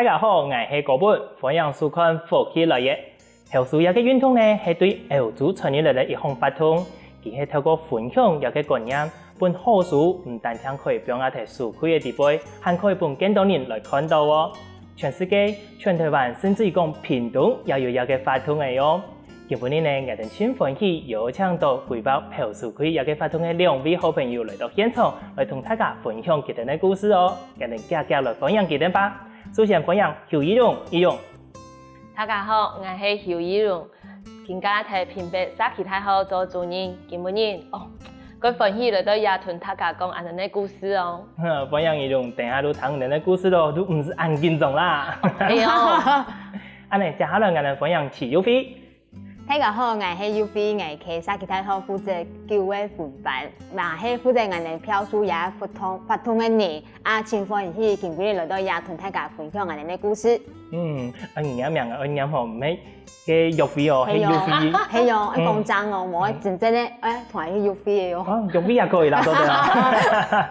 家好，我是高本，欢迎收看《福气来也》。后数一个运动呢，是对欧洲传入来的一项活动，佢係透過分享一個觀念，本好書唔單止可以表達喺社會嘅地位，還可以俾更多人來看到哦。全世界、全台灣，甚至於講屏東也有一個活動嘅哦。今日呢，我哋先歡喜邀請到規劃好書區一個活動嘅兩位好朋友來到現場，來同大家分享佢哋嘅故事哦。我哋家家來分享佢哋吧。首先歡迎邱依蓉，依蓉。大家好，我是邱依蓉，今家喺屏北沙溪太后做主任，今日佢歡喜來到也同大家講安尼嘅故事哦。歡迎依蓉，等下都聽人嘅故事咯，都唔是安緊張啦。哎呦，安尼接下來我哋歡迎徐幼飛。大家好，我是幼飛，我係沙溪太后負責9位分班，嘛係負責我哋票數也發通嘅人，真歡喜今日來到也同大家分享我哋嘅故事。我名我念好唔係嘅幼飛哦，係幼飛，係哦，一講真哦，冇真正咧，同係幼飛嘅哦。幼飛也可以啦，都得啦。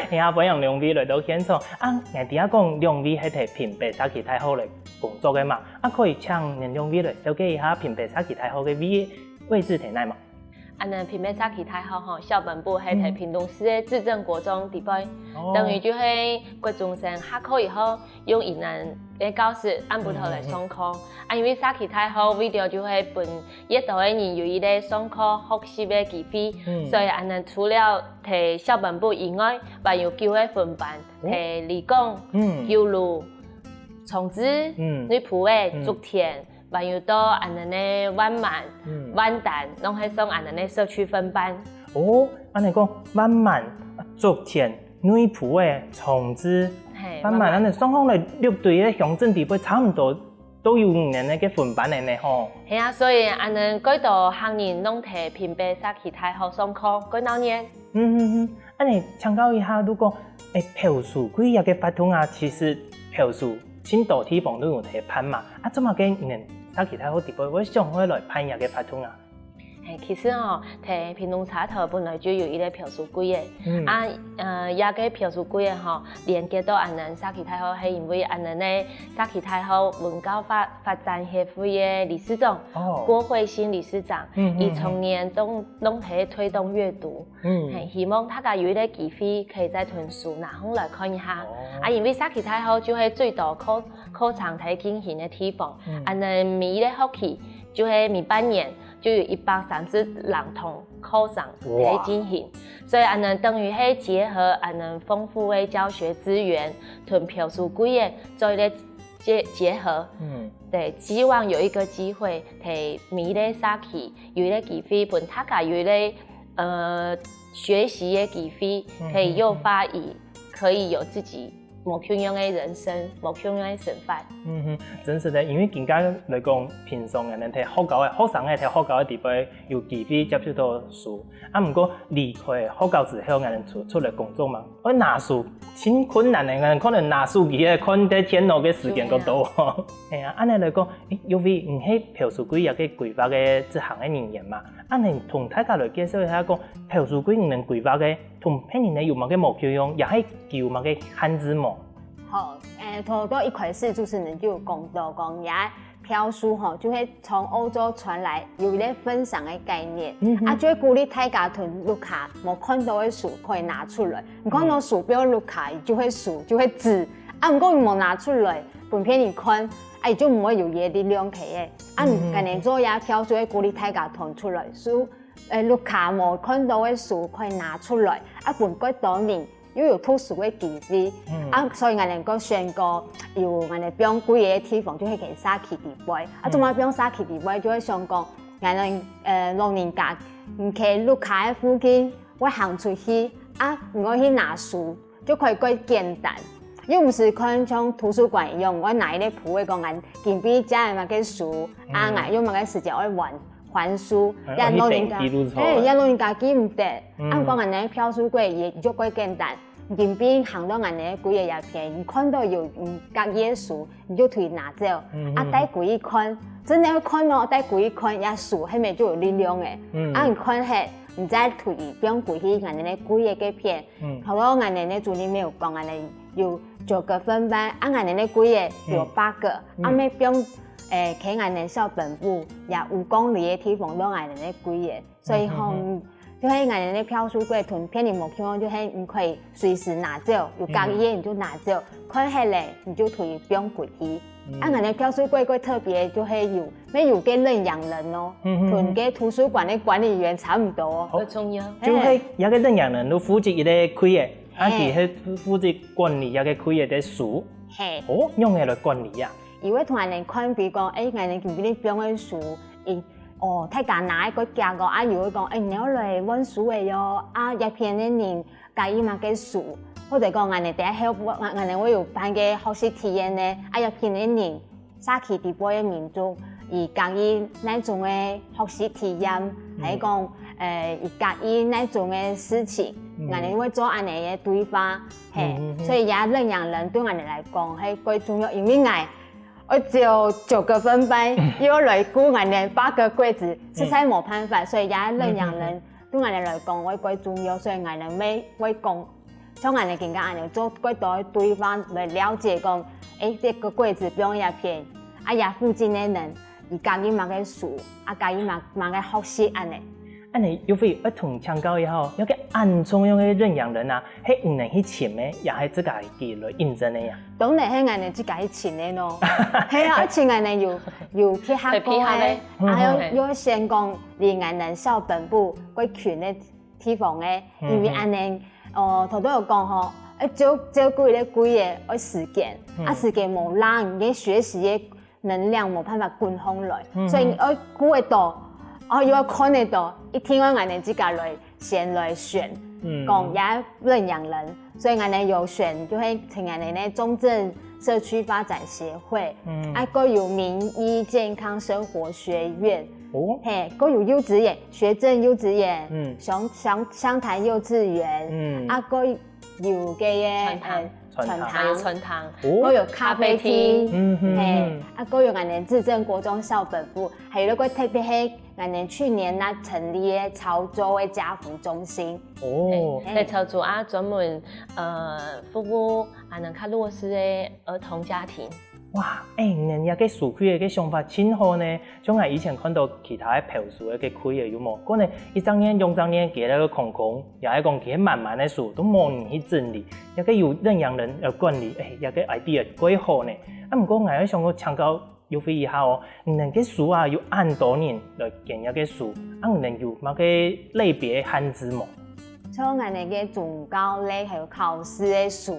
係啊，歡迎兩位來到現場。我哋而家講兩位係喺屏北沙溪太后嚟工作嘅嘛，可以請你兩位嚟了解一下屏北沙溪太后嘅位置喺哪嘛？屏北沙溪太后校本部係喺屏東市嘅至正國中地位，等於就係國中生下課以後用雲南嘅教室按部頭來上課。因為沙溪太后為咗就係本一度嘅人有伊個上課學習嘅機會，所以除了喺校本部以外，還有9個分班，喺理工、九路、松枝、女埔嘅竹田。還有到安尼嘅萬滿、萬丹，攏係上安尼嘅社區分班。安尼講萬滿、竹田、女埔嘅松枝、萬滿，安尼雙方嚟6隊嘅鄉鎮地位差唔多，都有5年嘅分班嚟呢吼。係啊，所以安尼幾多行人攏喺屏北沙溪太后上課，幾多年？安尼請教一下，如果票數區一個活動啊，其實票數真多地方都有喺辦嘛，怎麼嘅人？沙溪太后地位，我想開來辦一個活動啊。其實喺屏東茶頭本來就有一個票數區嘅，一個票數區嘅連接到安尼沙溪太后係因為安尼咧沙溪太后文教發展協會嘅理事長郭慧欣理事長，伊從年攏喺推動閱讀，希望大家有一個機會可以在屯書拿空來看一下。因為沙溪太后就係最多考場睇進行嘅地方，安尼每一個學期就係每半年。就有130人同考上嚟進行，所以安尼等於係結合安尼豐富嘅教學資源同票數貴嘅做一個結合，對，希望有一個機會喺每個沙溪有一個機會，俾大家有一個學習嘅機會，可以誘發可以有自己目標樣嘅人生，目標樣嘅生活。真是的，因為更加來講，平常人哋睇學校嘅學生嘅睇學校嘅地位，有機會接觸到書。不過離開學校之後，人哋出嚟工作嘛，拿書真困難嘅，人可能拿書機嘅看得天路嘅時間個多。係啊，按你來講，因為唔係票數區有個規劃嘅這行嘅人員嘛，按你同大家來介紹一下講，票數區唔能規劃嘅，同譬如你有乜嘅目標用，也係叫乜嘅限制嘛。好，頭多一開始主持人就有講到講，也票數就會從歐洲傳來，有一個分享嘅概念，就會鼓勵大家同碌卡冇看到嘅書可以拿出來，你看到書標碌卡就會數就會指，唔過你冇拿出來，本片你看，就唔會有嘢力量起嘅，今年做也票數會鼓勵大家同出來，書碌卡冇看到嘅書可以拿出來，本幾多年。又有圖書嘅機會，所以我哋個宣告有我哋邊幾個地方就係其沙溪地位，仲有邊沙溪地位就係想講，我哋老人家唔企路卡嘅附近，我行出去我去拿書就可以幾簡單，又唔是看像圖書館一樣，我拿一個鋪嘅講緊，見邊家嘅乜嘅書，我用乜嘅時間我還書，人老人家，人老人家記唔得，講人哋票數貴嘢就幾簡單。邊邊行到人哋幾個頁片，你看到有隔頁書，你就推拿走，帶幾一看，真係看到帶幾一看，也書係咪就有力量嘅？你看係，你再推，不用幾去人哋幾頁嘅片，好多人哋主任沒有講，人哋有9个分班，按俺们的规个有8个，啊咩标给俺们校本部也5公里的地方都俺们的规个，所以就係俺們的票數櫃囤片你目標就係你可以隨時拿走，有隔夜你就拿走，看起來你就可以不用攰去。俺們的票數櫃特別就係有個認養人哦，同個圖書館的管理員差唔多哦。好重要。就係有個認養人都負責一個開的，啊佢係負責管理一個開的書。係。哦，用嚟來管理啊？因為同人哋看，比如講，俺哋見邊啲標嘅書，哦，睇下哪一個架個阿姨會講，你要來溫書嘅喲，啊一片嘅人介意嘛嘅書，或者講我哋第一help，我哋會有辦嘅學習體驗咧，啊一片嘅人，沙期地波嘅民族，而介意那種嘅學習體驗，係講而介意那種嘅事情，我哋會做我哋嘅對話，係，所以也認養人對我哋嚟講係最重要，因為我只有9個分班，要來顧我哋8個櫃子，實在冇辦法，所以也認養人對我哋嚟講會最重要，所以我哋會講，像我哋更加我哋做最多對方來了解講，這個櫃子不用一片，啊也附近的人，而家己買個書，啊家己買個學習安尼。安尼有非要同強調以後，有個安怎樣嘅認養人啊，係唔能去請嘅，也係自家己來認證嘅呀。當然係我哋自家去請嘅咯，係啊，而且我哋有批下過嘅，有先講離我哋校本部嗰群嘅地方嘅，因為安尼，頭都有講吼，照顧咧貴嘅時間，啊時間冇讓你學習嘅能量冇辦法均衡來，所以我顧得到。要看得到，一聽我哋自家先來選，講也認養人，所以我哋有選就係請我哋咧中正社區發展協會，個有民意健康生活學院，個有幼稚園，學正幼稚園，湘潭幼稚園，個有嘅春堂，個有咖啡廳，個有我哋至正國中校本部，還有一個特別係。我哋去年成立嘅潮州嘅家扶中心，喺潮州專門服務能較弱勢嘅兒童家庭。哇，人家嘅書開嘅想法真好呢，像我以前看到其他嘅票書嘅開嘅有冇？嗰呢1張年、2張年給那個空空，也係講佢慢慢嘅書都冇人去整理，也個有認養人要管理，也個 idea 幾好呢。啊，唔過我係想講強調。有非以下哦，人嘅書啊，要按多年來揀一個書，人有某個類別限制冇？像我哋嘅中高類還有考試嘅書，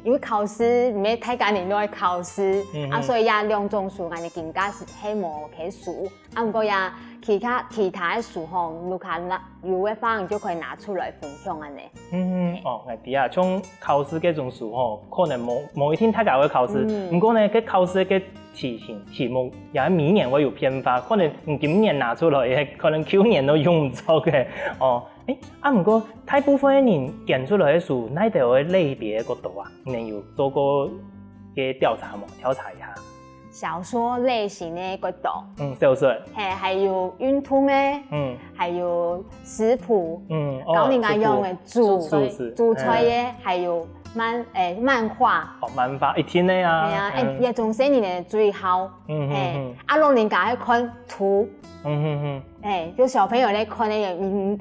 因為考試唔係太簡單，都係考試，所以也2種書我哋更加是希望嘅書，唔過也其他嘅書吼，如果有嘅話，你就可以拿出來分享安尼。我哋啊，像考試嗰種書吼，可能冇一天太搞會考試，唔過呢，佢考試嘅題目也係每年會有變化，可能今年拿出來嘅，可能去年都用唔到嘅。唔過大部分嘅人揀出來嘅書，哪條嘅類別嘅角度啊？你有做過嘅調查冇？調查一下。小說類型嘅角度，小說，還有運動嘅，還有食譜，教人家用嘅煮菜嘅，還有漫畫。漫畫一天嘅啊。係啊，一種生年嘅最好。老人家去看圖。就小朋友咧看嘅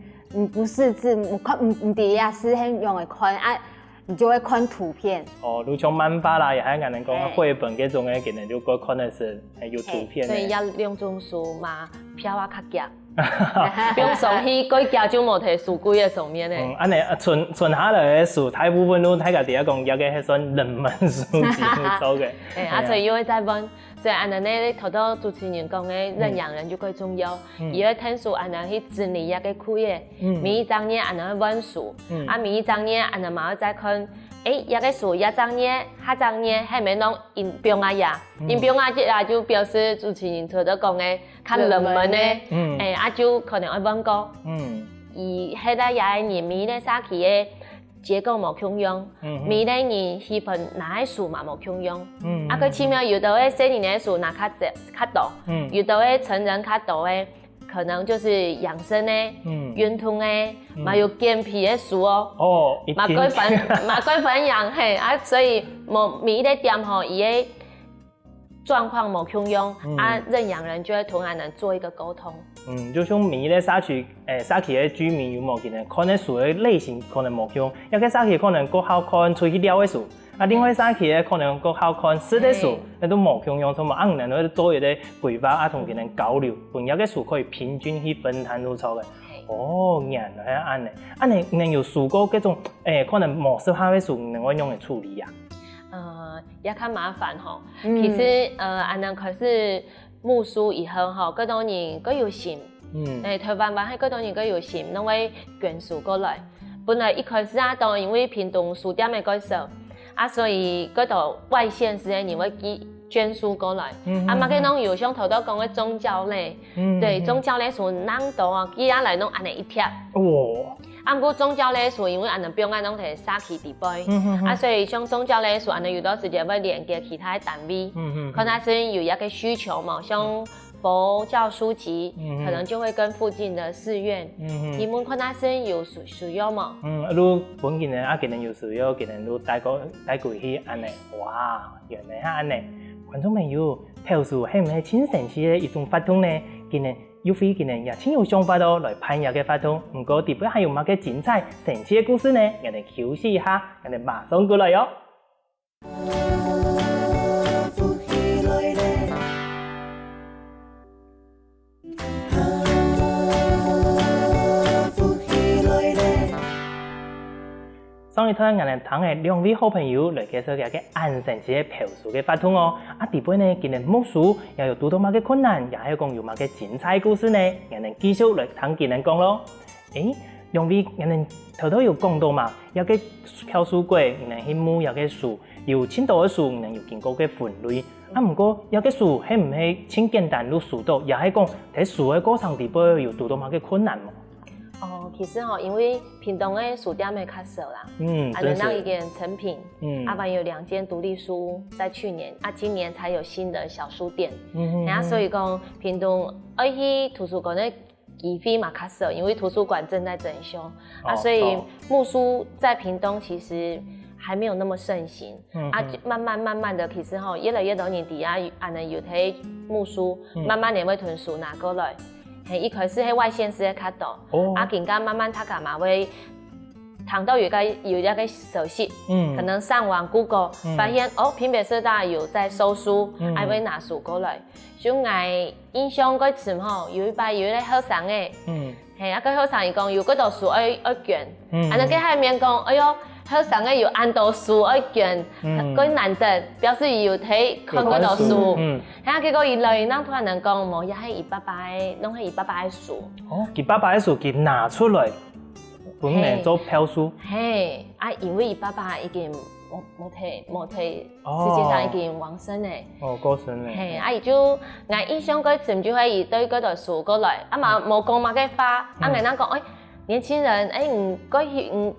不識字，唔底下是很用嚟看啊。你就會看圖片。如像漫畫啦，也係人哋講繪本嗰種嘅，可能就過看的是有圖片。所以要2種書嘛，票啊較夾，不用上去嗰夾就冇睇書櫃嘅上面咧。安尼存下來嘅書，大部分都睇家己講，有嘅係算冷門書籍做嘅。所以又會再問，所以安尼咧，頭到主持人講嘅認養人就最重要。伊要聽書，安尼去整理一個區嘅，每一張頁安尼去揾書，每一張頁安尼嘛要再看。一個書1張頁，下張頁係咪弄音標啊呀？音標啊隻就表示主持人頭到講嘅較冷門嘅，就可能要問過。而係咧也係人每咧沙期嘅結構冇共用，每咧人喜歡哪啲書嘛冇共用。佢奇妙有的嘅細年嘅書拿較多，有的嘅成人較多嘅。可能就是养生的、运动的，嘛有健脾的书哦。哦，嘛该分养嘿啊，所以每一个店吼，伊的状况无相用，认养人就会同俺人做一个沟通。就像每一个社区的居民有无可能，可能树的类型可能无相，有个社区可能更好看出去了的树。另外社区可能更好看实的树，那都无相用，所以俺人都做一个规划同佢哋交流，本有个树可以平均去分摊入错嘅。哦，原来係安尼，你能有試過嗰種可能模式化嘅樹，能夠用嚟處理呀？也較麻煩吼。其實俺人可是木梳以後吼，嗰種人佢有心，台灣版係嗰種人佢有心，攏會捲樹過來。本來一開始當因為屏東書店嘅改造。所以嗰度外縣市嘅人會捐書過來，嘛佢攏有像頭都講嘅宗教類，對宗教類書人多啊，幾下來攏安尼一貼。哇！不過宗教類書因為安尼表安攏係社區地位，所以像宗教類書安尼有段時間會連接其他單位，可能是有一個需求嘛，像佛教書籍，可能就會跟附近的寺院，你們可能是有需要嘛？如本件人可能有需要，可能都帶過去安尼。哇，原來係安尼。觀眾朋友，朴樹係唔係真神奇嘅一種法通呢？可能有非可能也真有想法來攀入嘅法通。不過底部還有乜嘅精彩神奇嘅故事呢？我哋休息一下，我哋馬上過來喲。上一堂我哋談嘅兩位好朋友來介紹一個安神奇嘅朴樹嘅法通哦。底部呢，今日木樹又有遇到乜嘅困難，也係講有乜嘅精彩故事呢？我哋繼續來聽佢哋講咯。兩位我哋頭頭有講到嘛，有個朴樹過，我哋去摸有個樹，有青島嘅樹，我哋有經過嘅分類。不過有個樹係唔係真簡單入樹到，也係講喺樹嘅過程底部有遇到乜嘅困難嘛？其實因為屏東的書店會較少啦，那一間成品，還有2間獨立書，在去年，今年才有新的小書店，所以講屏東去圖書館的機會嘛較少，因為圖書館正在整修，所以木書在屏東其實還沒有那麼盛行，慢慢的，其實越來越多年底俺們有睇木書，慢慢地會囤書拿過來。一開始喺外縣市嘅較多，更加慢慢他幹嘛會談到有一個熟悉，可能上網 Google 發現屏北社大有在收書，還會拿書過來。就我印象嗰次有一個學生嘅，個學生伊講有嗰度書要捲，佢喺面講，哎喲。學生嘅有按到書愛卷，佢難得表示有睇看嗰度書，結果伊來，咱突然間講冇，也係伊爸爸嘅，攏係伊爸爸嘅書。佢爸爸嘅書佢拿出來，本嚟做朴樹。因為伊爸爸已經冇睇，世界上已經往生咧。過身咧。伊就我印象嗰次就係伊對嗰度書過來，嘛冇講乜嘅話，人哋講年輕人，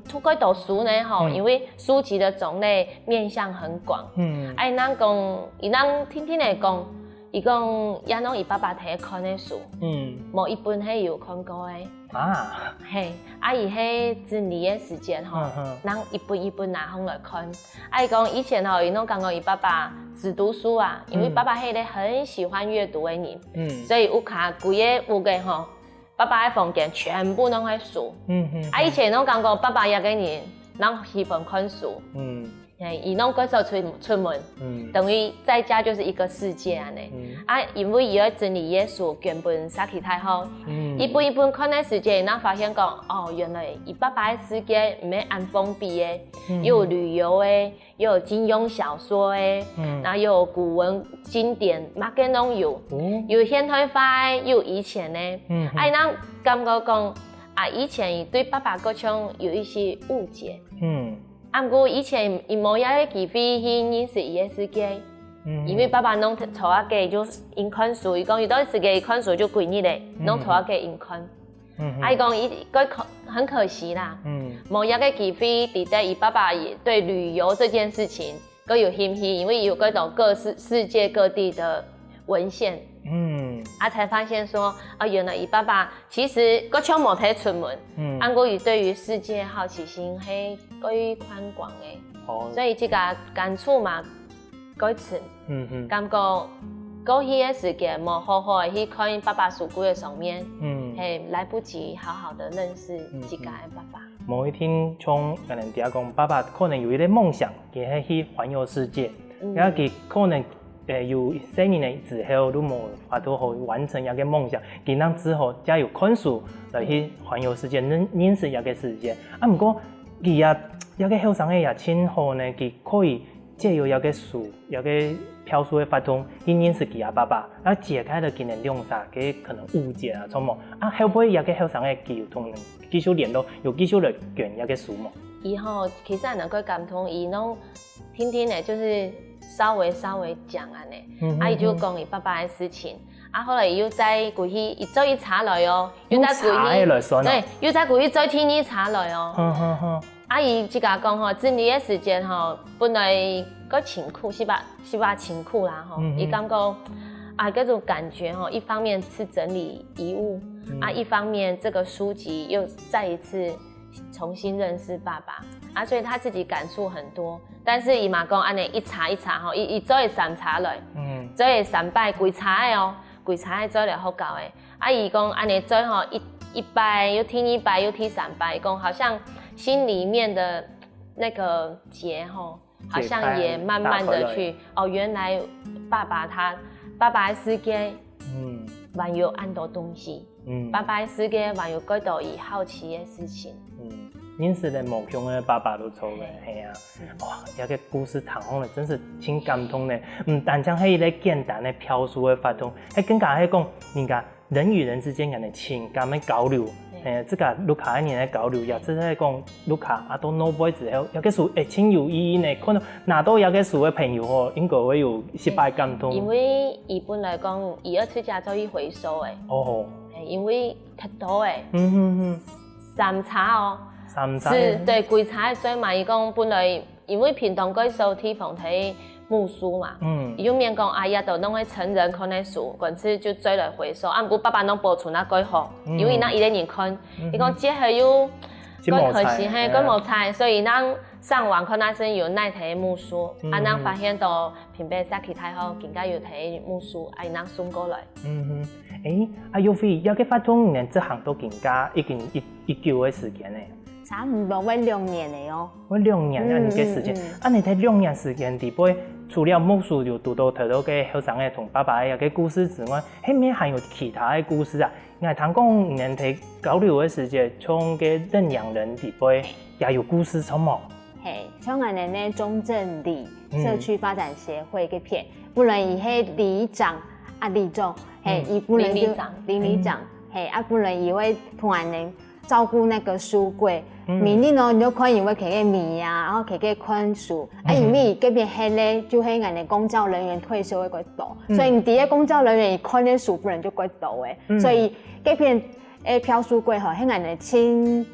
出去讀書呢，因為書籍的種類面向很廣。咱講，咱聽嚟講，伊講也攏伊爸爸睇看的書，某一本係有看過的。伊喺整理的時間，咱一本一本拿來看。伊講以前伊攏講過伊爸爸只讀書啊，因為爸爸係一個很喜歡閱讀的人，所以有卡規個有嘅爸爸的房間全部都係書，以前攏講過爸爸一個人，攏喜歡看書，伊攏嗰時候出門，等於在家就是一個世界安尼。因為伊要整理伊的書，原本設計太好，一本一本看的時間，咱發現講，原來伊爸爸的世界唔係按封閉的，又有旅遊的，又有金庸小說的，然後又有古文經典，乜嘅攏有，有現代化的，又有以前的。咱感覺講，以前伊對爸爸嗰種有一些誤解。不過以前伊冇一個機會去認識伊個世界，因為爸爸攏坐下計就因看書，伊講有段時間伊看書就幾日咧，攏坐下計因看。伊講伊很可惜啦，冇一個機會抵得伊爸爸也對旅遊這件事情更有興趣，因為有嗰種世界各地的文獻，才发现说，原来伊爸爸其实个像无体出门，按过伊对于世界好奇心是够宽广的，所以这个感触嘛，改次，感觉过去的时间无好好的去看爸爸书柜的上面，系来不及好好的认识自家的爸爸。某一天，从可能底下讲，爸爸可能有一个梦想，佢去环游世界，然后佢可能有10年之後都冇法度去完成一個夢想，佢當之後才有看書來去環遊世界，認識一個世界。不過佢也一個後生嘅也真好呢，佢可以借由一個書，一個漂書嘅法通去認識佢阿爸爸，然後解開了佢哋兩啥嘅可能誤解啊，什麼後尾一個後生嘅佢有同人繼續聯絡，又繼續來卷一個書嘛。以後其實能夠感通，伊攏天天呢就是稍微講安尼，伊就講伊爸爸嘅事情，後來又再過去，伊做伊查來哦，又再過去，對，又再過去做天天查來哦。伊即家講吼，整理嘅時間吼，本來個辛苦是吧辛苦啦吼，伊感覺嗰種感覺吼，一方面是整理遺物，一方面這個書籍又再一次重新認識爸爸，所以他自己感觸很多。但是伊嘛講安尼一查吼，伊做會3查來，做會3擺規查的哦，規查的做了好搞的。伊講安尼做吼一擺又聽1擺又聽3擺，講好像心裡面的那個結吼，好像也慢慢的去原來爸爸的世界，還有很多東西，爸爸的世界還有更多伊好奇的事情。認識的夢想的爸爸都做嘅，係啊，哇！一個故事談好咧，真是挺感動的。唔單將係一個簡單的漂書的法通，係更加係講人家人與人之間嘅情感的交流。這個盧卡一年的交流，也即係講盧卡到諾貝之後，一個書挺有意義呢。可能拿到一個書的朋友哦，應該會有100感動。因為伊本來講，伊要出家做伊回收的。因為太多誒。3查哦。是，對，規查的最嘛，伊講本來因為平常嗰收提防睇木書嘛，伊就免講也都弄個成人看的書，因此就做來回收。不過爸爸攏保存那幾好，因為那一個人看，伊講這還有幾可惜，嘿，幾無菜，所以咱上網看那是有那睇木書，咱發現到平白沙起太好，更加有睇木書，咱送過來。尤飛有個法通年這行都更加已經一久的時間呢。差唔多會2年的哦。會2年啊，你嘅時間，你睇2年時間底杯，除了木書就讀到睇到嘅後生嘅同爸爸嘅故事之外，後面還有其他嘅故事啊。我聽講你睇交流嘅時間，從嘅認養人底杯也有故事什麼？像我哋呢中正里社區發展協會嘅片，不論伊係里長里總，伊不能就鄰里長，不能伊會同人哋照顧那個書櫃，明年你就看伊會摕個米啊，然後摕個看書，因為嗰邊係咧就係人哋公教人員退休的幾多，所以你第一公教人員伊看啲書不能就幾多誒，所以嗰邊漂書櫃吼，係人哋親。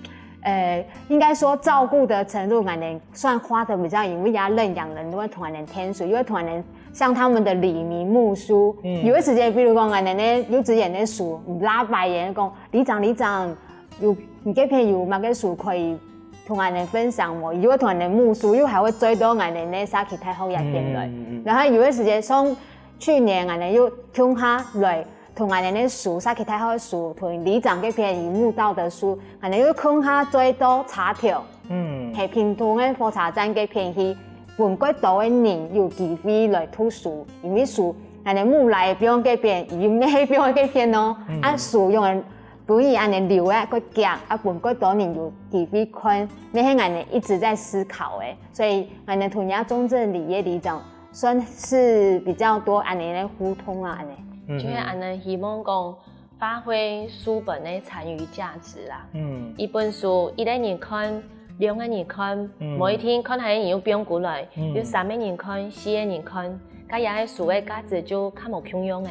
應該說照顧的程度，可能算花的比較，因為人家認養人都會同人添書，因為同人像他們的里民牧書，有的時間，比如講人哋呢幼稚園的書，拉白人講里長有你這邊有乜個書可以同人哋分享喎，如果同人哋牧書，又還會追到人哋呢沙期太後一邊來，然後有的時間從去年人哋又聽下來。同人哋啲書，沙期太好嘅書，同里長嗰邊已募到的書，人哋要看下最多查條，係平常嘅火車站嗰邊去，本幾多嘅人有機會來圖書，因為書人哋募來邊嗰邊，而唔係邊嗰邊咯，書用人本意人哋留嘅個夾，本幾多人有機會看，呢係人哋一直在思考嘅，所以人哋同人家中正里嘅里長算是比較多人哋嘅互通啊，就係安尼希望講發揮書本的參與價值啦。一本書一個人看，2個人看，每一天看係有變過來，有3個人看，4個人看，咁樣嘅書嘅價值就較無共用嘅。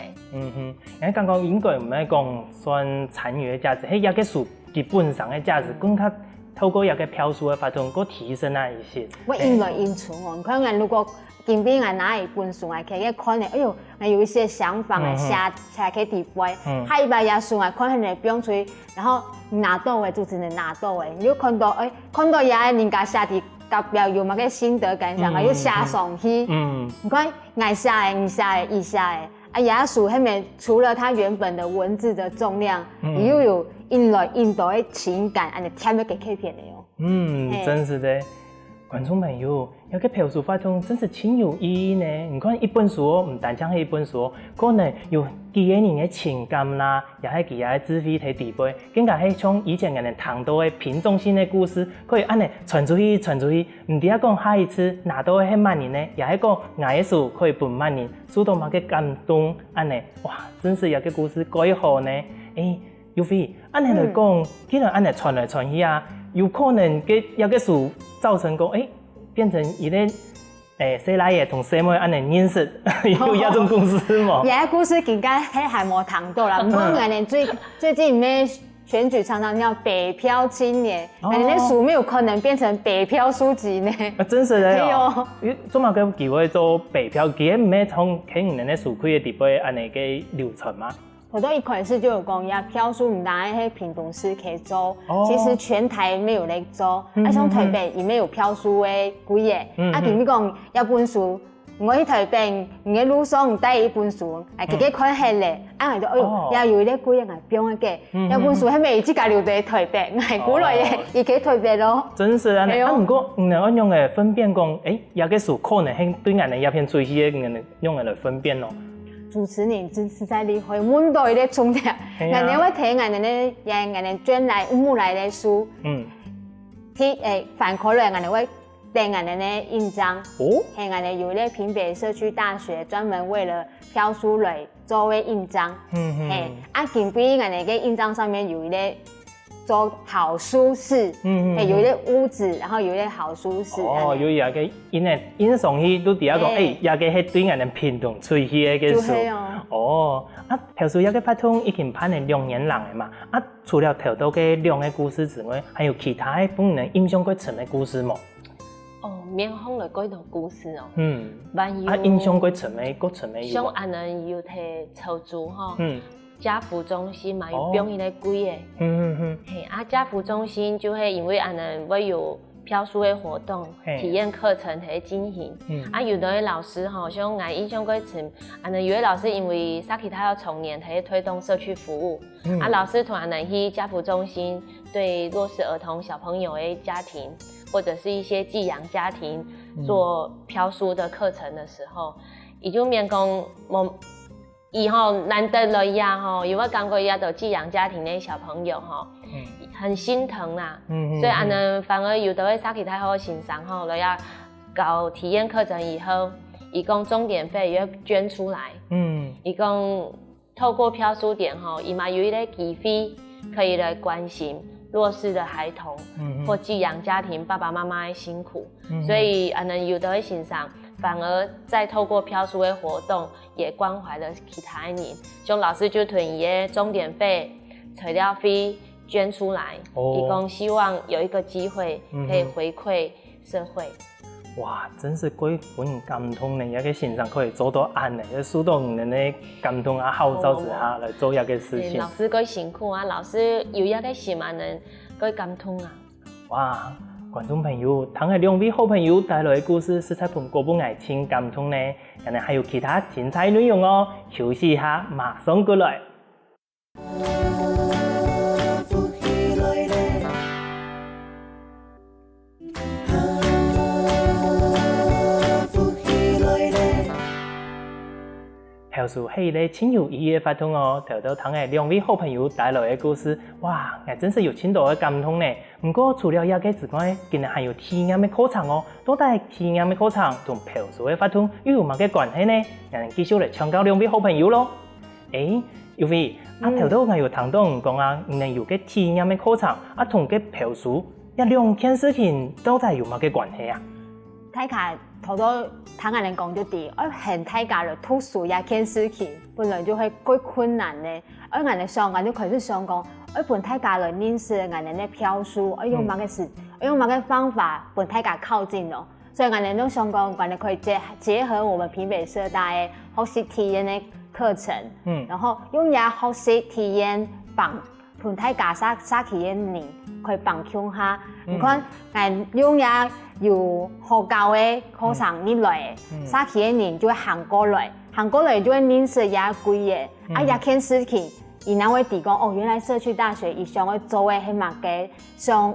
你剛剛應該唔係講算參與嘅價值，係一個書基本上嘅價值，更加透過一個漂書嘅法通，個提升啊一些。我應來應出哦，你看如果今边我拿一本书来去看的，哎呦，我有一些想法来写去底背。下一摆也书来看很不用吹，然后拿到的就只能拿到的。你就看到看到人家写的甲标有嘛个心得感想啊，又写上去。你看爱写的、你写的、伊写的，啊，也书后面除了它原本的文字的重量，又有印度的情感，安尼添了给客片的哦。真是的。观众朋友，有个朴素法通真是挺有意义呢。你看一本书哦，唔单单是一本书，可能有几个人的情感啦，也系其他智慧喺底背，更加系像以前人哋谈到的品种性的故事，可以安尼传出去，传出去。唔止讲下一次拿到的系万人呢，也系讲我的书可以分万人，受到某个感动，安尼哇，真是有个故事改好呢。尤飞，安尼来讲，既然安尼传来传去啊。有可能给一个书造成讲，变成一个西拉爷同西妹安尼认识，有一种故事嘛？也故事更加还没谈到啦。不过我们最近咩选举常常叫北漂青年，那书没有可能变成北漂书籍呢？真是的哦。做嘛个机会做北漂，佢唔系从肯定的书开的地方安尼个流程吗？我都一开始就有讲呀，漂书唔单系屏东市可以做，其实全台没有在做，像台北也没有漂书的几个，比如讲一本书，我去台北，我喺路上带一本书，自己看下咧，就也有咧几个人标嘅，一本书喺咪自家留在台北，古来嘅亦喺台北咯。真是啊，不过唔能按用嘅分辨讲，有个书可能係對人哋一片吹氣嘅，用嚟分辨咯。主持人真实在厉害，滿代咧重點，人哋會睇人哋咧，人哋轉來烏來嘅書，反過來人哋會訂人哋咧印章，係人哋有咧屏北社區大學專門為了漂書類做嘅印章，近邊人哋嘅印章上面有咧做好書室，有一個屋子，然後有一個好書室。有一個印上去都底下講，一個係對人哋屏東吹氣嘅書。朴書一個法通已經拍了2年人嘅嘛。除了頭到嘅2個故事之外，還有其他嘅本人印象過深嘅故事冇？免講來幾套故事哦。印象過深嘅，過深嘅。像安人有睇潮州吼。家福中心嘛，有表演咧几个，家福中心就会因为安尼会有漂书的活动、体验课程喺进行。有的老师吼，像我印象过深，有的老师因为沙奇他要重年，喺推动社区服务，老师同安尼去家福中心对弱势儿童小朋友的家庭，或者是一些寄养家庭做漂书的课程的时候，伊就免讲伊难得了呀有我感觉伊都寄养家庭的小朋友很心疼啦，所以安尼反而有的会沙奇太好欣赏了要搞体验课程以后，伊讲钟点费要捐出来，伊讲透过漂书点伊嘛有一个基费可以来关心弱势的孩童或寄养家庭爸爸妈妈的辛苦，所以安尼有的会欣赏。反而再透过漂书的活动，也关怀了其他人。像老师就囤伊的钟点费、材料费捐出来，伊讲希望有一个机会可以回馈社会。哇，真是几份感动呢！一个欣賞可以做到安呢，受到人的感動啊、號召之下來做一個事情。老師幾辛苦啊，老師有一個心啊，能幾感動啊！哇！觀眾朋友，聽下2位好朋友帶來的故事，實在同各位愛情感動呢。然後還有其他精彩內容哦，休息一下，馬上過來。朴書係一個挺有意義嘅法通哦，頭到聽下2位好朋友帶來嘅故事，哇，真是有挺多嘅感動呢。不過除了一個之外，竟然還有體驗嘅課程哦。到底體驗嘅課程同朴書嘅法通又有乜嘅關係呢？讓人繼續嚟請教2位好朋友咯。有位頭到我有聽到人講啊，原來有個體驗嘅課程同個朴書一2件事情到底有乜嘅關係啊？大家頭到聽人講咗啲，很大家嚟讀書一件事情，本來就係幾困難嘅。人哋上就開始想講，本大家嚟認識人哋嘅漂書，用乜嘅事，用乜嘅方法，本大家靠近咯。所以我哋都想講，我哋可以結合我們屏北社大嘅學習體驗嘅課程，然後用也學習體驗幫同大家撒起嘅人可以幫腔下，唔看我用也有學教嘅課程入來，撒起嘅人就會行過來就會認識也貴嘅，也看事情。伊那會提講哦，原來社區大學伊想要做嘅係乜嘅，想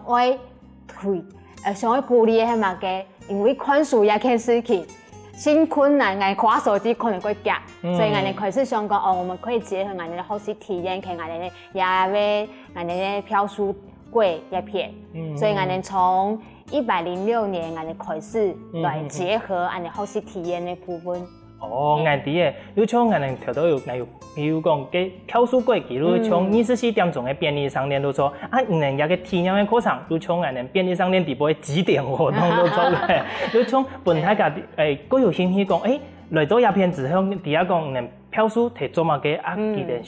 要鼓勵嘅係乜嘅，因為看書也看事情，新困難我滑手機可能會夾，所以我哋開始想講哦，我們可以結合我哋嘅學習體驗，跟我哋嘅也為我哋嘅漂書櫃一片，所以我哋從106年我哋開始來結合我哋學習體驗嘅部分。哦，眼啲嘅，有像我哋頭都有，比如講嘅漂書櫃，記錄從24點鐘嘅便利商店都做，啊，唔能有個體驗嘅課程，有從我哋便利商店底部嘅幾點活動都做嘅，有從本大家各有興趣講，來到一片之後，第一講能漂書提做乜嘅啊，佢哋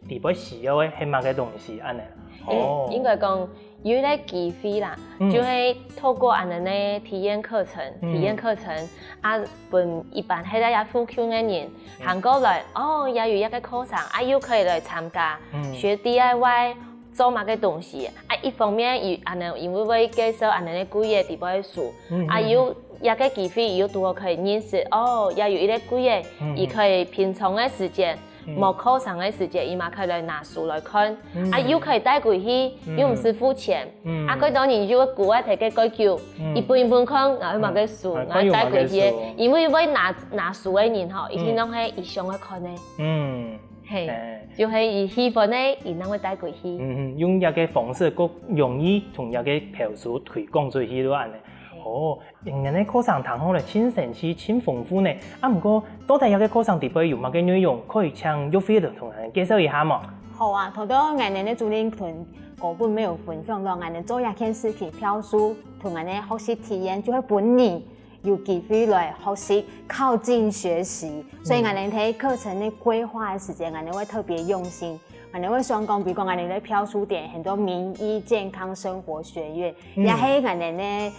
底部需要嘅係乜嘅東西安尼。哦，應該講有咧機會啦，就係透過安尼咧體驗課程，啊，本一般喺咧附近嘅人行過來，哦，也有一個課程，啊，又可以來參加，學 DIY 做乜嘅東西，啊，一方面有安尼，因為會介紹安尼咧貴嘅地方嘅書，啊，有一個機會又多可以認識，哦，也有一個貴嘅，亦可以平常嘅時間。冇課程嘅時間，伊嘛可以來拿書來看，啊又可以帶過去，又唔是付錢，啊佢當然就會古外睇個叫，一本一本看，然後買個書，然後帶過去，因為會拿書嘅人吼，伊去攏係伊想要看嘅，係，就係伊希望咧，伊能會帶過去，用一個方式更容易從一個漂書推廣出去咯，安尼。哦，人哋課程談好咧，真神奇、真豐富呢。啊，不過到底有個課程底部有乜嘅內容，可以請玉飛同人介紹一下嘛？好啊，頭到我哋咧主領團嗰本沒有分享到，我哋做一件事情漂書同我哋學習體驗，就係本人有機會來學習靠近學習，所以我哋喺課程嘅規劃嘅時間，我哋會特別用心。我哋會想講，比如講我哋咧漂書店很多名醫健康生活學院，也係我哋咧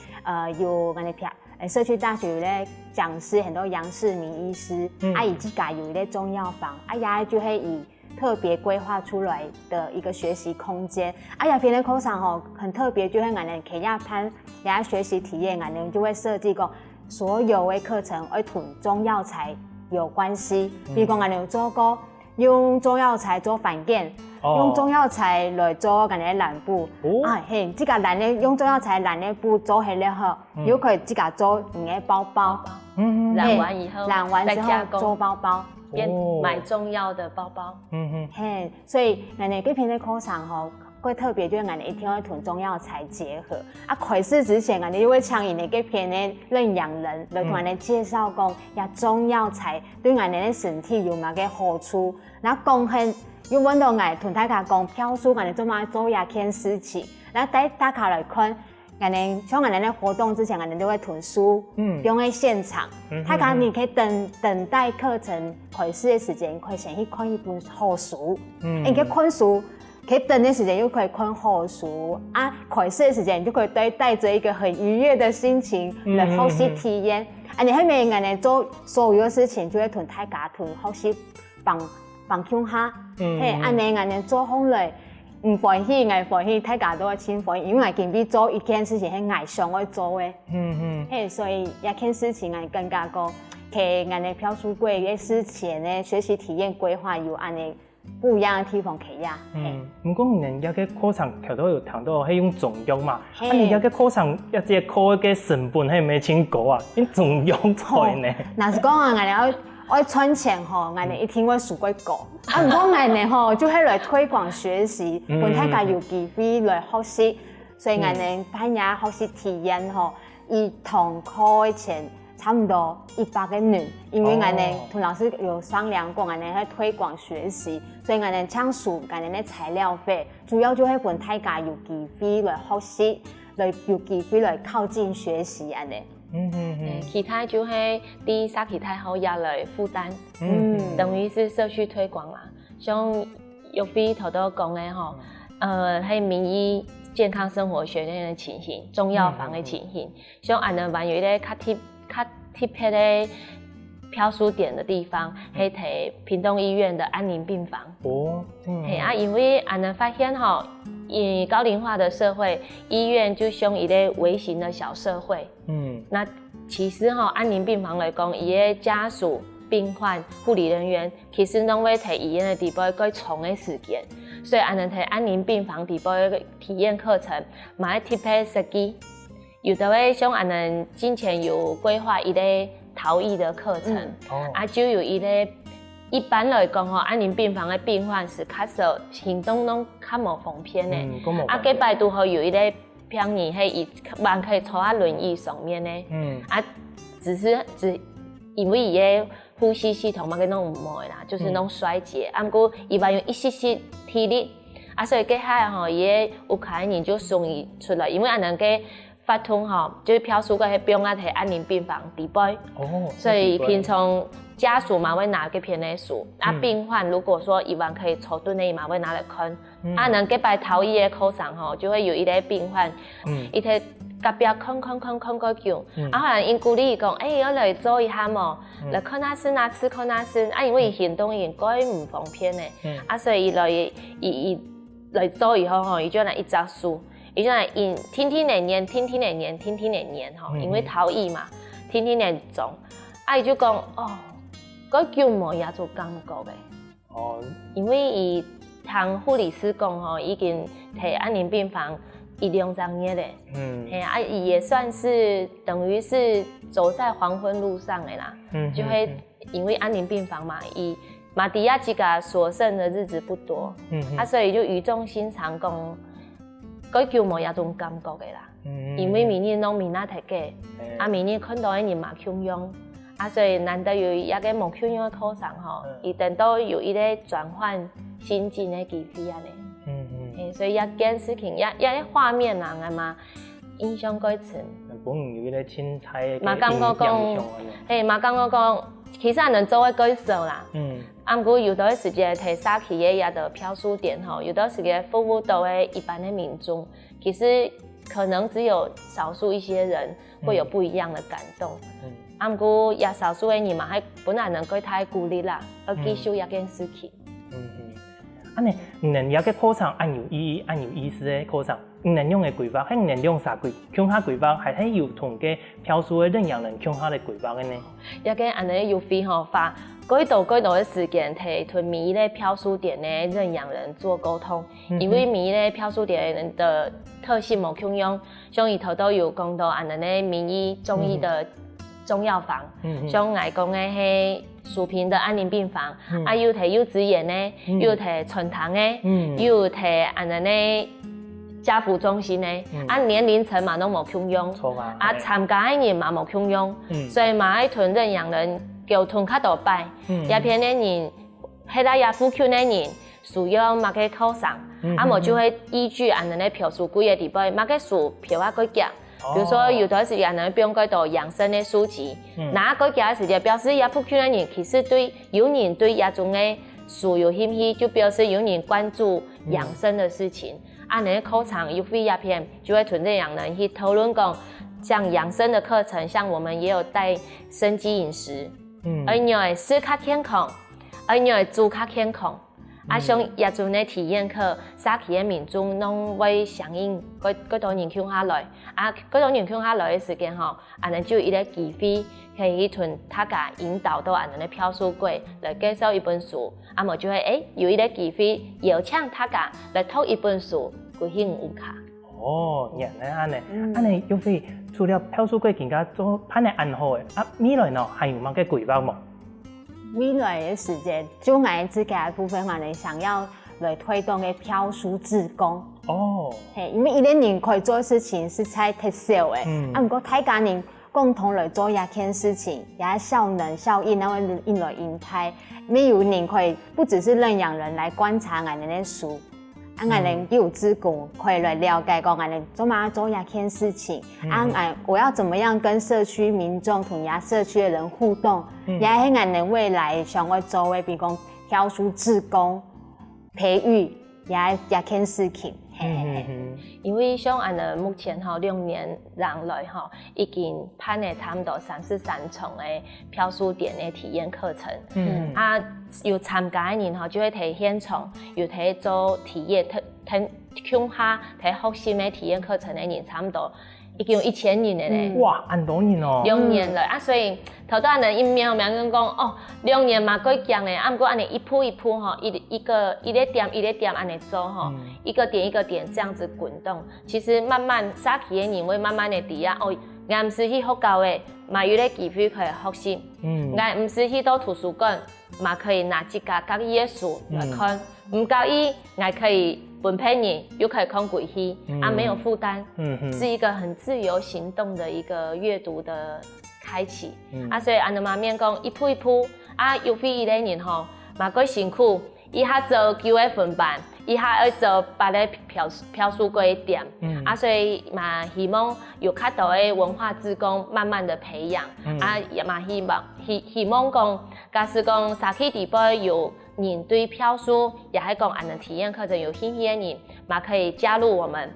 有我哋社區大學有咧講師，很多楊世明醫師，以自家有咧中藥房，也就係以特別規劃出來的一個學習空間。也邊個課程吼很特別，就係我哋企業攤也學習體驗，我哋就會設計個所有嘅課程會同中藥材有關係，比如講我哋有做過。用中藥材做飯件，用中藥材來做嗰啲藍布，嘿，這個藍咧用中藥材藍咧布做起來後，又可以自家做你嘅包包，染完以後再加工做包包，買中藥的包包，嘿，所以我哋嗰邊嘅課程吼，會特別就是我哋一定要同中藥材結合。啊，開始之前我哋會請人哋嗰邊嘅認養人來同我哋介紹講，呀中藥材對我哋嘅身體有乜嘅好處。然後講係要揾到我同大家講，漂書我哋做乜做一件事情。然後帶大家來看，我哋像我哋嘅活動之前，我哋都會囤書，用喺現場。大家你可以等待課程開始嘅時間，可以先去看一本好書。你可以看書。可以等的時間又可以看好書啊，開始的時間你就可以帶着一個很愉悅的心情來學習體驗。啊，你喺面我哋做所有的事情就會同大家同學習幫腔下，嘿，啊你我哋做好來唔歡喜，我歡喜，大家都會親歡喜，因為我見比做一件事情係我想要做嘅，嘿，所以一件事情我更加講，喺我哋漂書櫃嘅事前咧學習體驗規劃有安尼。不一樣的地方企呀，唔過人家嘅課程頭都有談到係用中藥嘛，啊人家嘅課程一節課嘅成本係咪錢高啊？用中藥材呢？嗱是講啊，我哋愛賺錢吼，我哋一定會輸貴高。啊唔過我哋吼就係來推廣學習，讓大家有機會來學習，所以我哋辦下學習體驗吼，一堂課嘅錢。差不多100個人，因為我哋同老師有商量過，我哋喺推廣學習，所以我哋搶數我哋嘅材料費，主要就係讓大家有機會來學習，有機會來靠近學習安尼。其他就係啲沙其他好也來負擔，等於是社區推廣啦。像玉飛頭都講嘅吼，係名醫健康生活学院的情形，中药房的情形，像安尼万有咧较贴切的漂书点的地方，迄提屏东医院的安宁病房。哦，因为安尼发现吼，以高龄化的社会，医院就像一个微型的小社会。那其实吼，安宁病房来讲，伊的家属、病患、护理人员，其实拢会提医院的底部个长的时间。所以安尼提安宁病房底部个体验课程，嘛要贴配设计，有的会像安尼之前有规划一个陶艺的课程，就有一个一般来讲吼，安宁病房的病患是较少行动拢较无方便的，隔摆拄好有一个病人迄伊蛮可以坐在轮椅上面的，只因为伊的呼吸系统嘛个弄唔好啦，就是弄衰竭，不过伊嘛用一些些体力，所以隔下吼伊的有可能就容易出来，因为安能个发通吼，就是漂输个迄病啊，摕安宁病房底杯，所以平常家属嘛会拿个片的书，病患如果说伊晚可以抽顿的，伊嘛会拿来看，能隔摆陶艺的课上吼，就会有一个病患，伊摕隔壁看个叫，后来因鼓励伊讲，我来做一下嘛，来看那是哪吃看那是，因为伊行动应该唔方便的，所以伊来做以后吼，伊就来一张书。伊就来天天来念吼，因为陶艺嘛，天天来种，伊就讲个叫无也做感觉的，因为伊听护理师讲吼，已经摕安宁病房1-2年嘞，伊也算是等于是走在黄昏路上的啦，就会因为安宁病房嘛，伊马迪亚几个所剩的日子不多，所以就语重心长讲。佢叫无遐种感觉的啦，因为明年拢明仔睇嘅，明年看到的人嘛穷用，所以难得有一个冇穷用的课程吼，一定都有一个转换心境的机会啊咧，所以一件事情，一画面啊嘛，印象改深。本有一个青菜的嘛感觉讲，嘛感觉讲，其实也能做一改少啦。不过有段时间提早起的也的漂书点吼，有段时间服务到的一般的民众，其实可能只有少数一些人会有不一样的感动。不过也少数的人嘛，还本来能够太鼓励啦，而继续一件事情。安尼，能有个课程按有意义、按有意思的课程，能用的规划，还能用啥规？向下规划，还有同个漂书的认养人向下的规划的呢？一个安尼有费吼花几多的时间，提同每一个漂书点的认养人做沟通，因为每一个漂书点人的特性无相用，像伊头都有讲到安尼名医中医的中药房，像外讲的迄树平的安宁病房，又提幼稚园呢，又提春堂呢，又提安尼家福中心呢，年龄层嘛都无相用，参加的人嘛无相用，所以嘛爱屯认养人叫屯较大摆，也偏的人，迄个也富区的人需要嘛个考上，无就会依据安尼票数几个地步，嘛个数票啊个价。比如说，有段时间呢，不用改到养生的书籍，哪个家的时间表示也富区的人，其实有人对亚种的书有兴趣，就表示有人关注养生的事情。那课程有非亚片，就会存在养人去讨论讲，像养生的课程，像我们也有带生机饮食，而你的吃较健康，而你的住较健康。像亚种的体验课，早起的民众拢会响应，嗰多人向下来，嗰多人向下来的时间吼，能就有一个机会可以屯大家引导到能的漂书柜来介绍一本书，无就会有一个机会邀请大家来读一本书，归去有卡。原来安尼有非除了漂书柜更加做盼来安好的，未来呢还有乜个规划冇？未来的时间，就我自家的部分嘛，你想要来推动的漂书志工。因为一个人可以做的事情是太特小的，不过大家人共同来做一件事情，也效能效应，然后引来引开，没有人可以不只是认养人来观察俺的那书。俺人有志工可以来了解讲俺人做嘛做一件事情，我要怎么样跟社区民众同社区的人互动，也是俺人未来想要做的，比如讲漂书志工培育也件事情。因为像安尼目前2年人来已经办了差不多33场的漂书店的体验课程。有参加的人就会提现场，有提做体验，听下提学习的体验课程的人，差不多已经有1000人了咧。哇，很多人哦。2年了所以头到安尼一秒讲哦，2年嘛过强咧，不过安尼一步一步一个点安尼做一个点一个点这样子滚动，其实慢慢早起的人会慢慢的知哦，俺唔是去学校的，嘛有咧机会可以学习。俺唔是去到图书馆，嘛可以拿一家家己的书来看，唔介意，俺可以分配你，又可以看鬼戏，没有负担，是一个很自由行动的一个阅读的开启。所以安尼嘛免讲一步一步，有非伊个人嘛过辛苦，伊下做9月份班，伊下要做8个漂书柜店，所以嘛希望有较多的文化志工慢慢的培养，也嘛希望讲，假使讲社区地方有人对漂书也系讲安尼体验课程有兴趣的人，嘛可以加入我们，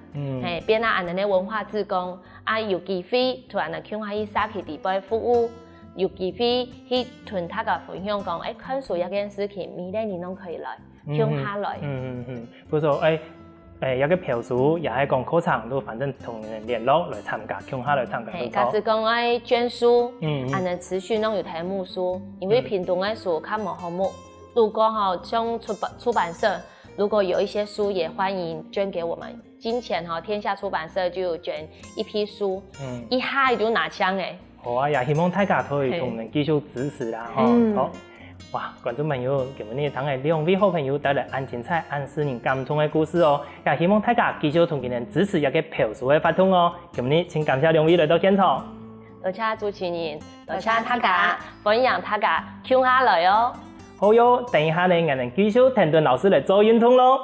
变安尼的文化志工，有机会突然去下去社区地方服务。有机会去同大家分享讲，看书一件事情，每个人都可以来，听下来。不说一个漂书也系讲课程都反正同人联络来参加，听下来参加。假使讲捐书，安尼持续弄有题目书，因为屏东的书较无项目。如果像出版社，如果有一些书，也欢迎捐给我们。金钱天下出版社就有捐一批书，一下就拿枪好啊，也希望大家可以同我们继续支持啦，好，哇，观众朋友，今日等下2位好朋友带来很精彩、很使人感动的故事哦，也希望大家继续同佢哋支持一個漂書的發通哦。今日請感謝2位來到現場，多謝主持人，多謝大家分享大家聽下來哦。好喲，等一下呢，我哋繼續聽段老師嚟做運動咯。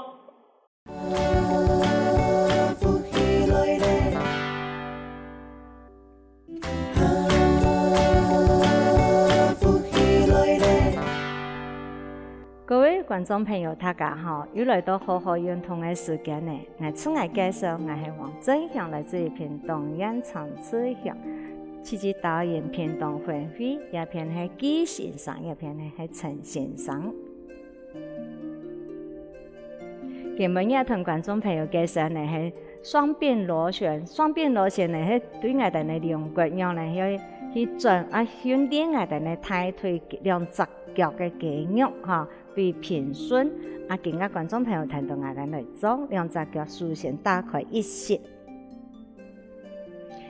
各位观众朋友，大家好！又来到好好运动的时间呢。我出来介绍，我是王真祥，来自于屏东演唱志向，自己导演屏东会会，也偏系纪先生，也偏系陈先生。今日也同观众朋友介绍呢，系双边螺旋。双边螺旋呢，系对我哋嘅两脚用呢去转训练我哋嘅大腿两只脚嘅肌肉对平顺今日观众朋友睇到我哋嚟做两只脚竖线打开一些。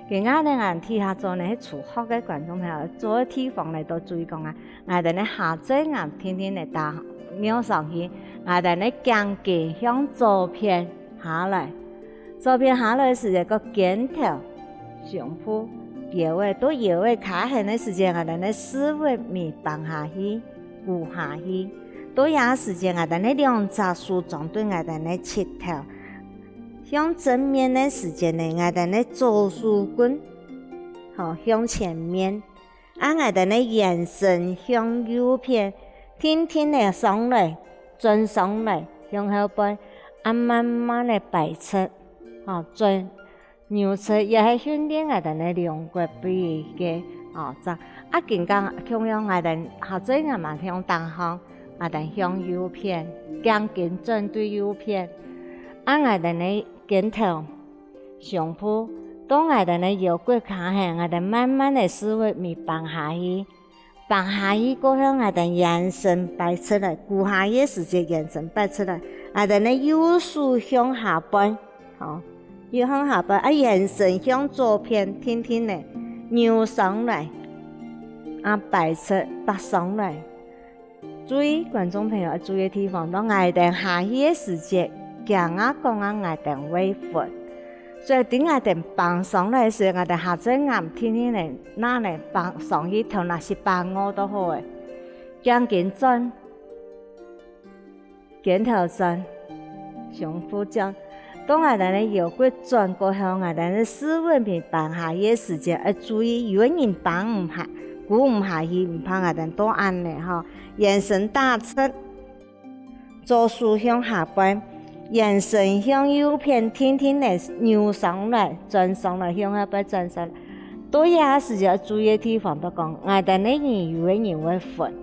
今日咧我睇下做呢，初學嘅觀眾朋友做嘅地方嚟都注意講我哋咧下肢天天嚟打瞄上去，我哋咧將肩向左偏下來，左偏下來時一個肩頭、胸部、腰圍到腰圍卡喺嘅時間，我哋咧思維面放下去、顧下去。到也時間，我哋咧兩隻手掌對我哋咧膝頭，向正面嘅時間咧，我哋咧左手棍向前面，我哋咧眼神向右邊，天天嚟上來，轉上來，向後背，慢慢嚟擺出，轉扭出，也係訓練我哋咧兩腳臂嘅就更加同樣我哋下肢嘅嘛向東方。我哋向右邊，肩頸轉對右邊，我哋咧肩頭、胸部，當我哋咧腰骨卡下，我哋慢慢嘅思維咪放下去，放下去過後，我哋眼神擺出來，顧下嘅時間眼神擺出來，我哋咧右手向下背，右向下背，眼神向左邊，天天咧扭上來，擺出搭上來。注意觀眾朋友注意地方，當我哋下去嘅時節，講我哋會瞓，所以點我哋放上來時，我哋下肢天天嚟拿嚟放上去頭，那是放我都好嘅，肩頸轉，肩頭轉，胸部轉，當我哋咧腰骨轉過後，我哋咧思維面放下嘅時節，注意有人放唔下。鼓唔下去，唔怕我哋多按咧眼神打出，左手向下背，眼神向右边，天天的扭上来，转上来，向下边转上来。多也是要注意的地方，都讲，我哋呢有的人会粉，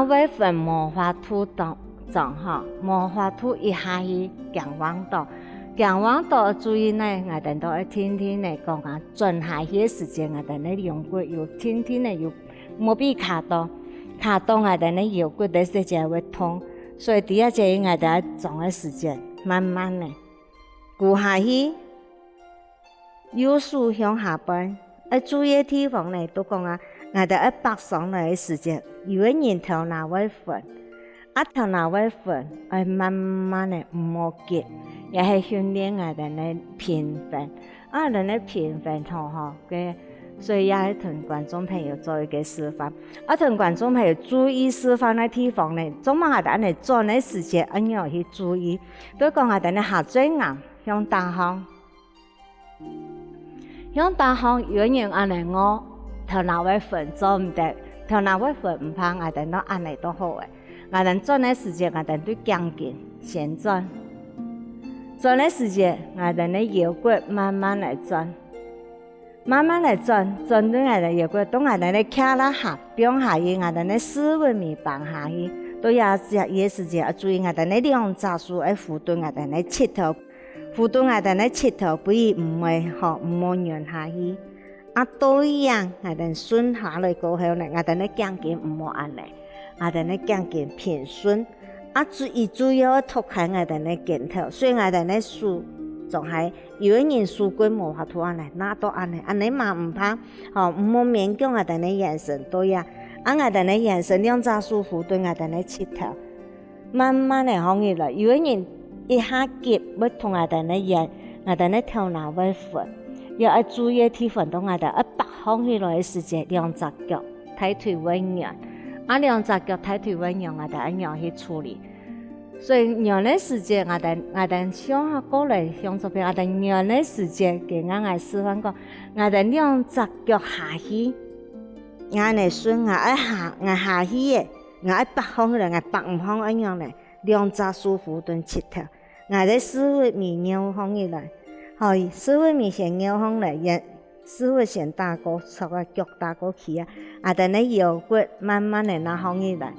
会粉无法度当撞哈，无法度一下去强往到。强往到注意呢，我哋都要天天的讲啊，转下去的时间，我哋呢用骨要天天的要冇必卡到我哋呢腰骨的时间会痛，所以第一只我哋撞的时间，慢慢的顾下去。右手向下边，注意的地方呢，都讲啊，我哋北上来的时间，有的人头脑会粉，头脑会粉，慢慢的唔好急，也系训练我哋呢平衡，人呢平衡吼嘅，所以也系同观众朋友做一个示范，同观众朋友注意示范的地方呢，做乜我哋嚟做呢时间，要去注意，比如讲我哋呢下嘴硬向大方。向大方有人安尼我头脑会粉做唔得，头脑会粉唔怕，我哋都安尼都好诶。我哋转的时间，我哋对僵紧先转，转的时间，我哋呢腰骨慢慢来转，慢慢来转，转对我哋腰骨，当我哋呢卡啦下，变下去，我哋呢思维面放下去，都也时间要注意我哋呢两只手要扶对我哋呢膝头。扶到我哋呢膝头，不如唔会唔好软下去。都一样，我哋顺下来过后呢，我哋呢颈肩唔好安尼，我哋呢颈肩偏顺。主要托开我哋呢肩头，所以我哋呢手仲系有的人手骨无法度安尼，那都安尼嘛唔怕，唔好勉强我哋呢眼神都一样。我哋呢眼神两只手扶对我哋呢膝头，慢慢的放起来，有的人。一下急要同我哋呢人，我哋呢头脑会粉，要注意地方，当我哋北方起来的时间，两只脚抬腿温软，两只脚抬腿温软，我哋要去处理。所以软的时间，我哋向下过来向左边，我哋软的时间，给我示范讲，我哋两只脚下去，我哋顺我下去嘅，我北方人，我北唔方一样咧。两只手扶顿膝头，我哋思维面扭放起来，思维面先扭放来，思维先打过，从个脚打过去啊，我哋呢腰骨慢慢的拿放起来，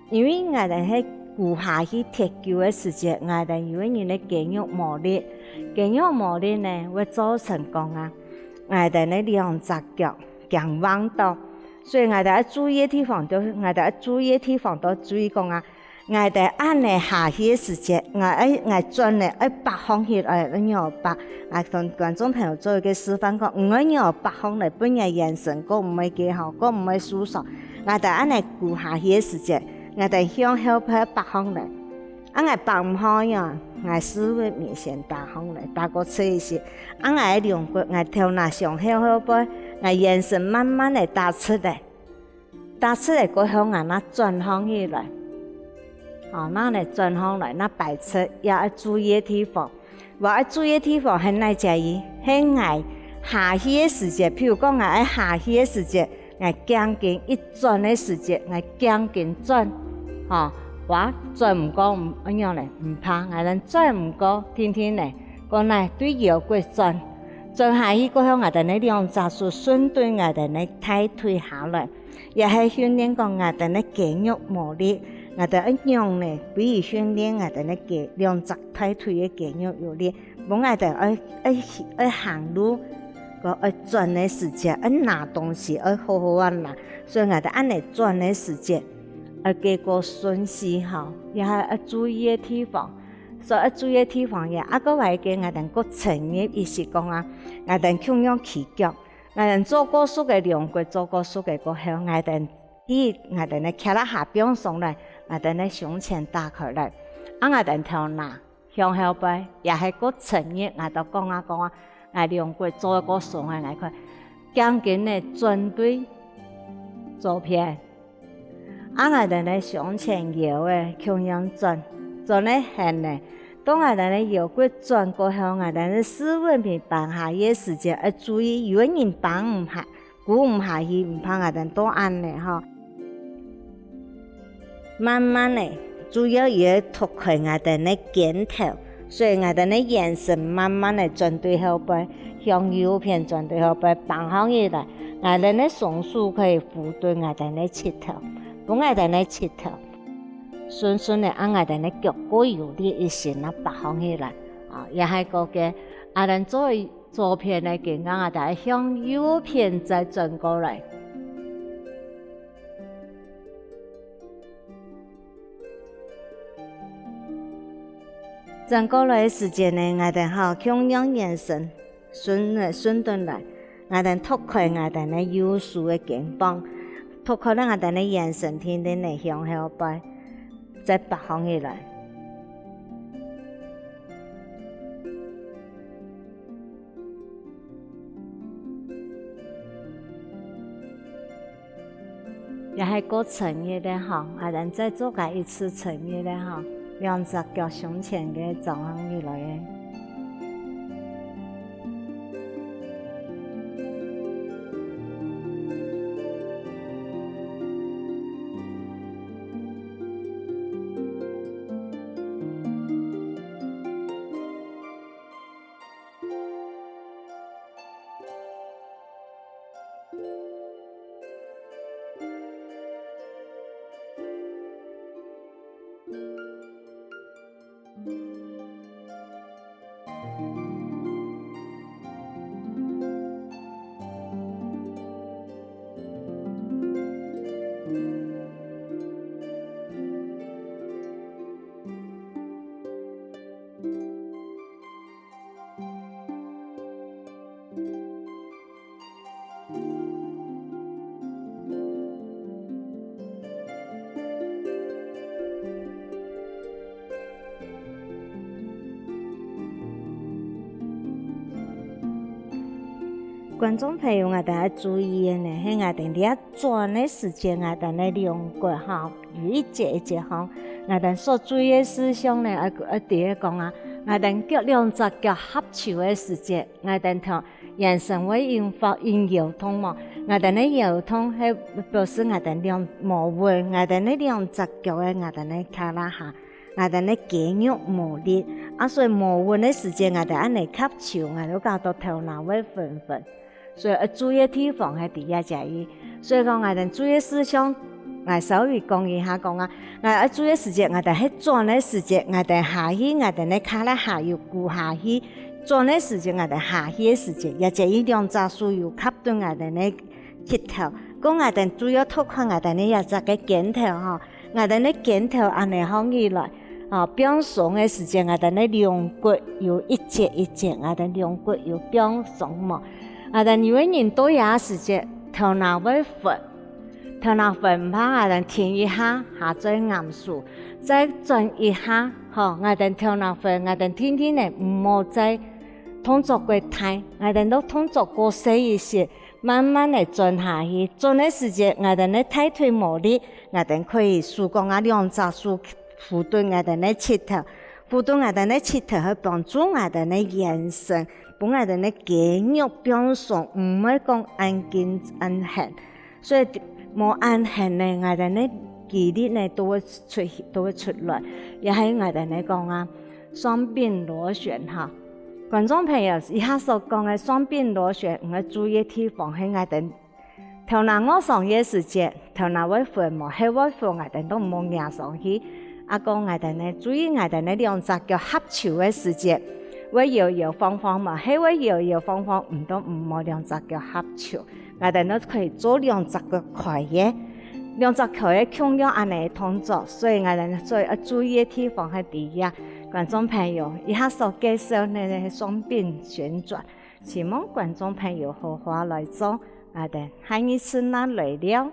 因为我哋喺骨下去踢球的时间，我哋有啲人咧肌肉磨练呢会造成讲啊，我哋呢两只脚强弯到，所以我哋要注意的地方都注意讲啊。我哋按嚟下去嘅时间，我转嚟北方去要北，同观众朋友做一个示范讲，要北方嚟本嘅眼神，個唔係幾好，個唔係舒爽。我哋按嚟顧下去嘅時間，我哋向後邊北方嚟，我北唔好樣，我思維面前大方嚟，大個車一些，我兩骨我頭拿上後邊，我眼神慢慢嚟打出嚟過後我那轉向起來。那嚟轉向來，那擺出也要注意的地方。我要注意的地方係哪隻嘢？係我下去嘅時間，譬如講我喺下去嘅時間，我頸肩一轉嘅時間，我頸肩轉，我轉唔過咁樣嚟，唔怕，我哋轉唔過，天天嚟，個嚟對腰骨轉下去過後，我哋呢兩隻手順對我哋呢抬腿下來，也係訓練講我哋呢肌肉磨練。我哋一樣呢，比如訓練我哋呢嘅兩隻抬腿嘅肌肉有力，我哋要行路，個要轉嘅時間，要拿東西要好好拿，所以我哋按嚟轉嘅時間，要幾個順序也係要注意嘅地方。所以要注意嘅地方也，個位嘅我哋個專業意思講啊，我哋咁樣起腳，我哋做過數嘅兩個，做過數嘅個向我哋呢企喺下邊上來。我哋呢胸前打開來，我哋頭拿向後背，也係個專業，我哋講啊，我兩個做一個上嘅，我講緊呢轉對左邊，我哋呢胸前搖嘅咁樣轉呢行呢，當我哋呢腰骨轉過後，我哋呢思維面放下嘅時間要注意，有人放唔下，鼓唔下去，唔怕我哋多按呢慢慢的主要也拓开我哋嘅鏡頭，所以我哋嘅眼神慢慢地轉對後背，向右邊轉對後背，放開起來，我哋嘅雙手可以扶對我哋嘅膝頭，幫我哋嘅膝頭順順地按我哋嘅腳骨有力一些啦，放開起來，也係個嘅，我哋做左邊嘅健康，我哋向右邊再轉過來。轉過來嘅時間呢，我哋向讓眼神順頓來，我哋拓開我哋嘅右手嘅肩膀，拓開我哋嘅眼神天天嚟向後背，再放開起來。也係個沉熱咧，我哋再做個一次沉熱咧，兩隻腳胸前嘅撞起來嘅。觀眾朋友，我哋要注意嘅呢，係我哋呢一轉嘅時間，我哋呢兩腳有一節一節我哋所注意嘅事項呢，第一講我哋腳兩隻腳合手嘅時節，我哋同眼神會引搖動嘛，我哋呢搖動係表示我哋兩冇會，我哋呢兩隻腳嘅我哋呢卡拉下，我哋呢肌肉無力，所以冇會嘅時間，我哋按嚟吸手，我哋搞到頭腦會昏昏。所以注意地方係第一隻意，所以講我哋注意事項，我稍微講一下講我注意時間，我哋喺轉嘅時間，我哋下去，我哋咧卡拉下要顧下去，轉嘅時間，我哋下去嘅時間，也就一兩隻手要吸到我哋咧膝頭，講我哋主要拓開我哋咧一隻嘅肩頭我哋咧肩頭按嚟放起來，變鬆嘅時間，我哋咧兩骨要一節一節，我哋兩骨要變鬆嘛。但有嘅人多也時節，頭腦會昏，頭腦昏怕，停一下，下再啱數，再轉一下，我哋頭腦昏，我哋天天嚟唔好再動作過大，我哋都動作過細一些，慢慢嚟轉下去，轉嘅時節，我哋咧大腿無力，我哋可以數講兩隻手扶對我哋咧膝頭，扶對我哋咧膝頭去幫助我哋咧眼神。幫我哋咧肌肉變鬆，唔係講按緊按痕，所以冇按痕咧，我哋咧肌力咧都會出來。又係我哋咧講雙邊螺旋觀眾朋友以下所講嘅雙邊螺旋，我注意地方係我哋頭腦我上嘅時節，頭腦會昏冇，係會昏我哋都唔好壓上去。講我哋咧注意我哋咧兩隻腳合手嘅時節。會搖晃晃嘛，係會搖晃晃，唔到唔好兩隻腳合手，我哋都可以做兩隻腳開嘅，兩隻腳嘅同樣按嚟動作，所以我哋最要注意嘅地方係第一，觀眾朋友以下所介紹呢係雙邊旋轉，希望觀眾朋友好好來做，我哋下一次那來了。